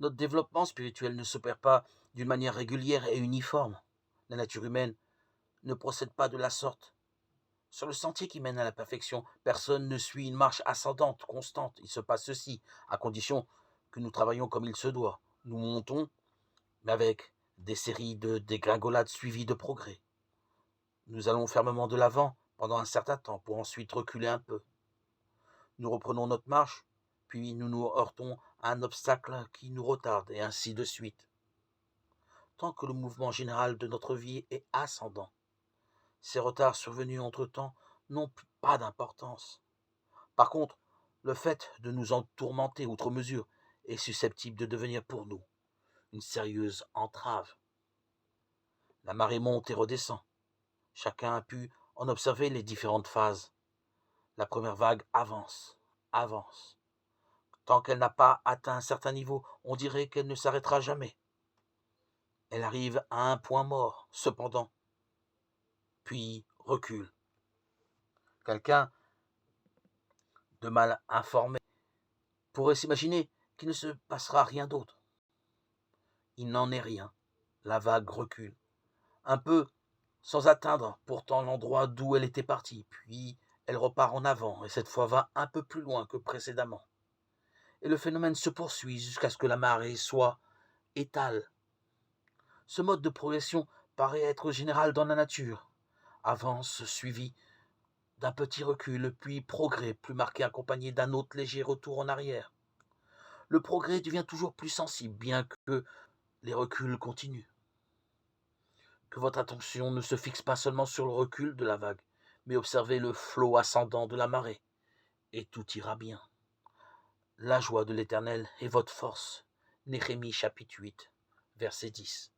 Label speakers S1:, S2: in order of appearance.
S1: Notre développement spirituel ne s'opère pas d'une manière régulière et uniforme. La nature humaine ne procède pas de la sorte. Sur le sentier qui mène à la perfection, personne ne suit une marche ascendante, constante. Il se passe ceci, à condition que nous travaillions comme il se doit. Nous montons, mais avec des séries de dégringolades suivies de progrès. Nous allons fermement de l'avant pendant un certain temps pour ensuite reculer un peu. Nous reprenons notre marche, puis nous nous heurtons à un obstacle qui nous retarde, et ainsi de suite. Tant que le mouvement général de notre vie est ascendant, ces retards survenus entre-temps n'ont pas d'importance. Par contre, le fait de nous en tourmenter outre mesure est susceptible de devenir pour nous une sérieuse entrave. La marée monte et redescend. Chacun a pu en observer les différentes phases. La première vague avance, avance. Tant qu'elle n'a pas atteint un certain niveau, on dirait qu'elle ne s'arrêtera jamais. Elle arrive à un point mort, cependant, puis recule. Quelqu'un de mal informé pourrait s'imaginer qu'il ne se passera rien d'autre. Il n'en est rien. La vague recule, un peu sans atteindre pourtant l'endroit d'où elle était partie, puis elle repart en avant, et cette fois va un peu plus loin que précédemment. Et le phénomène se poursuit jusqu'à ce que la marée soit étale. Ce mode de progression paraît être général dans la nature. Avance suivi d'un petit recul, puis progrès plus marqué accompagné d'un autre léger retour en arrière. Le progrès devient toujours plus sensible, bien que les reculs continuent. Que votre attention ne se fixe pas seulement sur le recul de la vague, mais observez le flot ascendant de la marée, et tout ira bien. La joie de l'Éternel est votre force. Néhémie chapitre 8, verset 10.